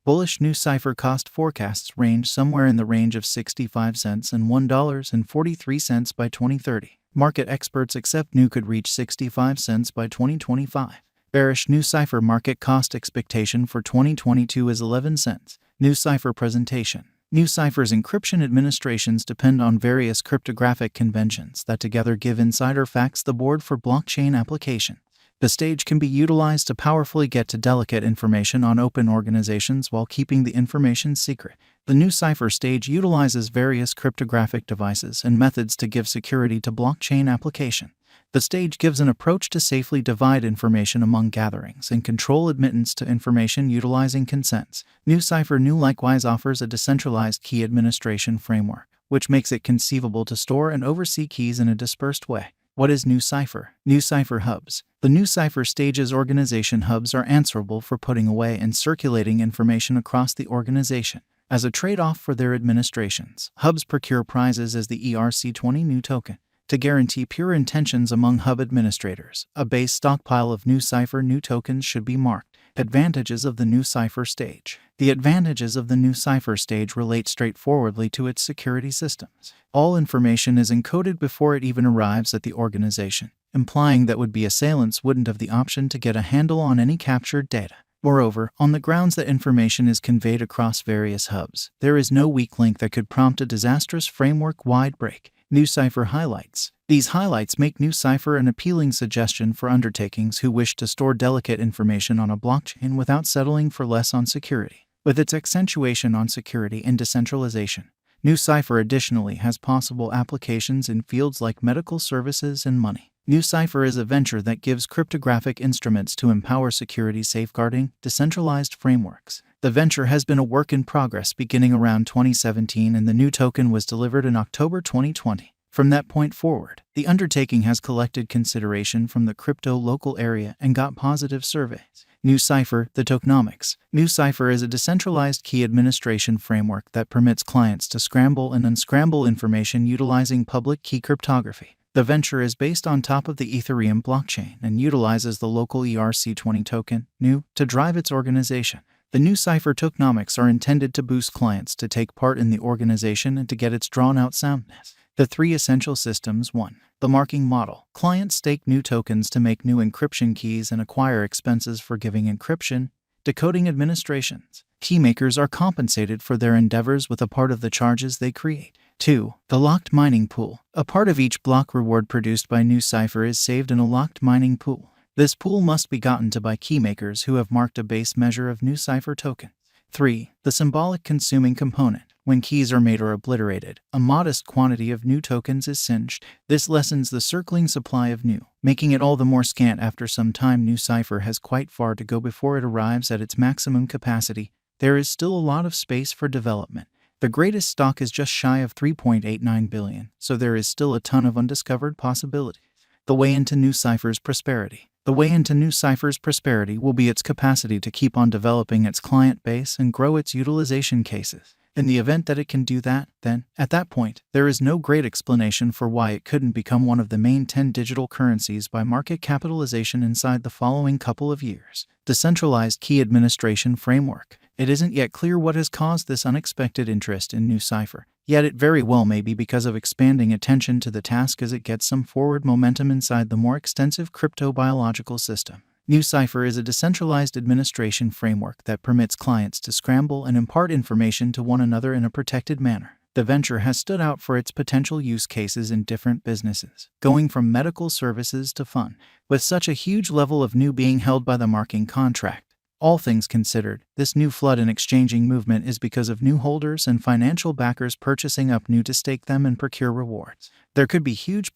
Bullish Nucypher cost forecasts range somewhere in the range of 65 cents and $1.43 by 2030. Market experts accept Nu could reach 65 cents by 2025. Bearish Nucypher market cost expectation for 2022 is 11 cents. Nucypher presentation. Nucypher's encryption administrations depend on various cryptographic conventions that together give insider facts the board for blockchain application. The stage can be utilized to powerfully get to delicate information on open organizations while keeping the information secret. The Nucypher stage utilizes various cryptographic devices and methods to give security to blockchain application. The stage gives an approach to safely divide information among gatherings and control admittance to information utilizing consents. Nucypher likewise offers a decentralized key administration framework, which makes it conceivable to store and oversee keys in a dispersed way. What is Nucypher? Nucypher hubs. The Nucypher stage's organization hubs are answerable for putting away and circulating information across the organization. As a trade-off for their administrations, hubs procure prizes as the ERC20 Nu token. To guarantee pure intentions among hub administrators, a base stockpile of Nucypher Nu tokens should be marked. Advantages of the Nucypher stage. The advantages of the Nucypher stage relate straightforwardly to its security systems. All information is encoded before it even arrives at the organization, implying that would-be assailants wouldn't have the option to get a handle on any captured data. Moreover, on the grounds that information is conveyed across various hubs, there is no weak link that could prompt a disastrous framework-wide break. Nucypher highlights. These highlights make Nucypher an appealing suggestion for undertakings who wish to store delicate information on a blockchain without settling for less on security. With its accentuation on security and decentralization, Nucypher additionally has possible applications in fields like medical services and money. Nucypher is a venture that gives cryptographic instruments to empower security safeguarding decentralized frameworks. The venture has been a work in progress beginning around 2017, and the Nu token was delivered in October 2020. From that point forward, the undertaking has collected consideration from the crypto local area and got positive surveys. Nucypher, the tokenomics. Nucypher is a decentralized key administration framework that permits clients to scramble and unscramble information utilizing public key cryptography. The venture is based on top of the Ethereum blockchain and utilizes the local ERC20 token, Nu, to drive its organization. The Nucypher tokenomics are intended to boost clients to take part in the organization and to get its drawn-out soundness. The three essential systems. 1. The marking model. Clients stake Nu tokens to make new encryption keys and acquire expenses for giving encryption, decoding administrations. Keymakers are compensated for their endeavors with a part of the charges they create. 2. The locked mining pool. A part of each block reward produced by Nucypher is saved in a locked mining pool. This pool must be gotten to by keymakers who have marked a base measure of Nucypher tokens. 3. The symbolic consuming component. When keys are made or obliterated, a modest quantity of Nu tokens is singed. This lessens the circling supply of Nu, making it all the more scant after some time. Nucypher has quite far to go before it arrives at its maximum capacity. There is still a lot of space for development. The greatest stock is just shy of 3.89 billion, so there is still a ton of undiscovered possibilities. The way into Nucypher's prosperity. The way into Nucypher's prosperity will be its capacity to keep on developing its client base and grow its utilization cases. In the event that it can do that, then, at that point, there is no great explanation for why it couldn't become one of the main 10 digital currencies by market capitalization inside the following couple of years. Decentralized key administration framework. It isn't yet clear what has caused this unexpected interest in Nucypher, yet it very well may be because of expanding attention to the task as it gets some forward momentum inside the more extensive crypto-biological system. Nucypher is a decentralized administration framework that permits clients to scramble and impart information to one another in a protected manner. The venture has stood out for its potential use cases in different businesses, going from medical services to fun. With such a huge level of Nu being held by the marking contract, all things considered, this new flood in exchanging movement is because of Nu holders and financial backers purchasing up Nu to stake them and procure rewards. There could be huge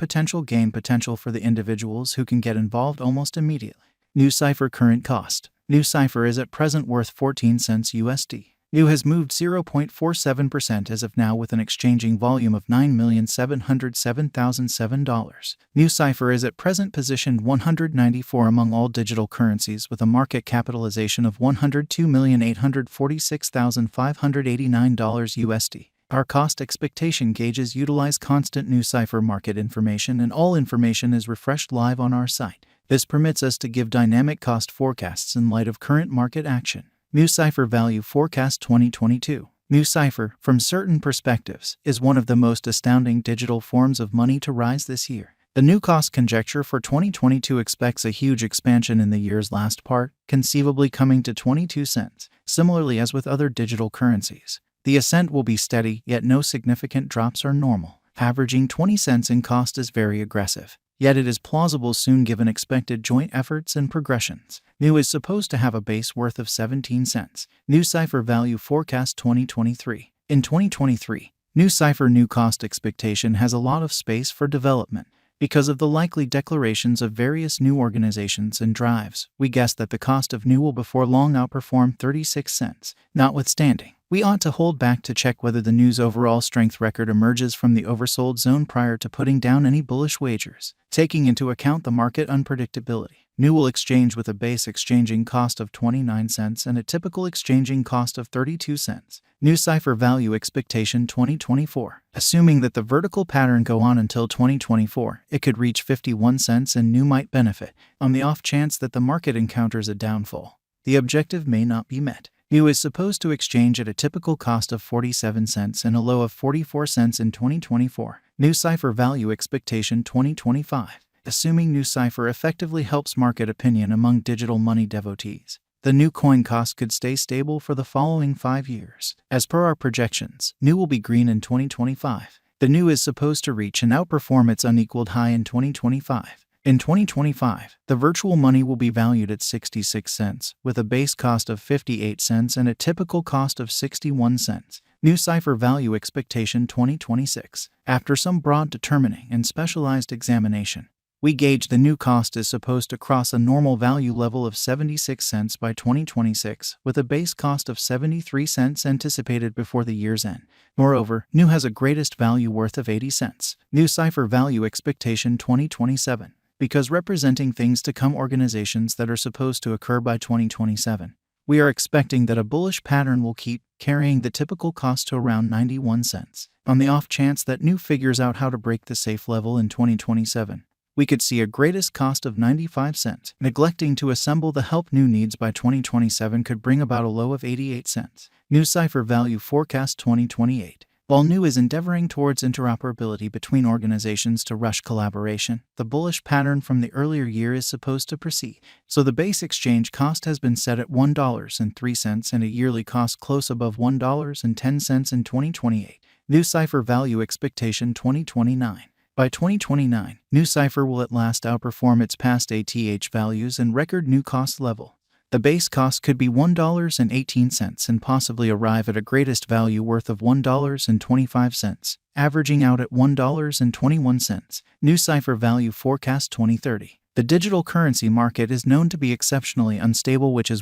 gain potential for the individuals who can get involved almost immediately. Nucypher current cost. Nucypher is at present worth 14 cents USD. Nu has moved 0.47% as of now with an exchanging volume of $9,707,007. Nucypher is at present positioned 194 among all digital currencies with a market capitalization of $102,846,589 USD. Our cost expectation gauges utilize constant Nucypher market information, and all information is refreshed live on our site. This permits us to give dynamic cost forecasts in light of current market action. Nucypher Value Forecast 2022. Nucypher, from certain perspectives, is one of the most astounding digital forms of money to rise this year. The new cost conjecture for 2022 expects a huge expansion in the year's last part, conceivably coming to 22 cents. Similarly as with other digital currencies, the ascent will be steady, yet no significant drops are normal. Averaging 20 cents in cost is very aggressive, yet it is plausible soon given expected joint efforts and progressions. Nu is supposed to have a base worth of 17 cents. Nucypher Value Forecast 2023. In 2023, Nucypher new cost expectation has a lot of space for development. Because of the likely declarations of various new organizations and drives, we guess that the cost of Nu will before long outperform 36 cents. Notwithstanding, we ought to hold back to check whether the Nu's overall strength record emerges from the oversold zone prior to putting down any bullish wagers. Taking into account the market unpredictability, Nu will exchange with a base exchanging cost of 29 cents and a typical exchanging cost of 32 cents. Nucypher Value Expectation 2024. Assuming that the vertical pattern go on until 2024, it could reach 51 cents and Nu might benefit. On the off chance that the market encounters a downfall, the objective may not be met. Nu is supposed to exchange at a typical cost of 47 cents and a low of 44 cents in 2024. Nucypher Value Expectation 2025. Assuming Nucypher effectively helps market opinion among digital money devotees, the Nu coin cost could stay stable for the following 5 years. As per our projections, Nu will be green in 2025. The Nu is supposed to reach and outperform its unequaled high in 2025. In 2025, the virtual money will be valued at 66 cents, with a base cost of 58 cents and a typical cost of 61 cents. Nucypher Value Expectation 2026. After some broad determining and specialized examination, we gauge the Nu cost is supposed to cross a normal value level of 76 cents by 2026, with a base cost of 73 cents anticipated before the year's end. Moreover, Nu has a greatest value worth of 80 cents. Nucypher Value Expectation 2027. Because representing things to come organizations that are supposed to occur by 2027, we are expecting that a bullish pattern will keep carrying the typical cost to around 91 cents. On the off chance that Nu figures out how to break the safe level in 2027, we could see a greatest cost of 95 cents. Neglecting to assemble the help Nu needs by 2027 could bring about a low of 88 cents. Nucypher Value Forecast 2028. While Nu is endeavoring towards interoperability between organizations to rush collaboration, the bullish pattern from the earlier year is supposed to proceed. So the base exchange cost has been set at $1.03 and a yearly cost close above $1.10 in 2028. Nucypher Value Expectation 2029. By 2029, Nucypher will at last outperform its past ATH values and record Nu cost level. The base cost could be $1.18 and possibly arrive at a greatest value worth of $1.25, averaging out at $1.21. Nucypher Value Forecast 2030. The digital currency market is known to be exceptionally unstable, which is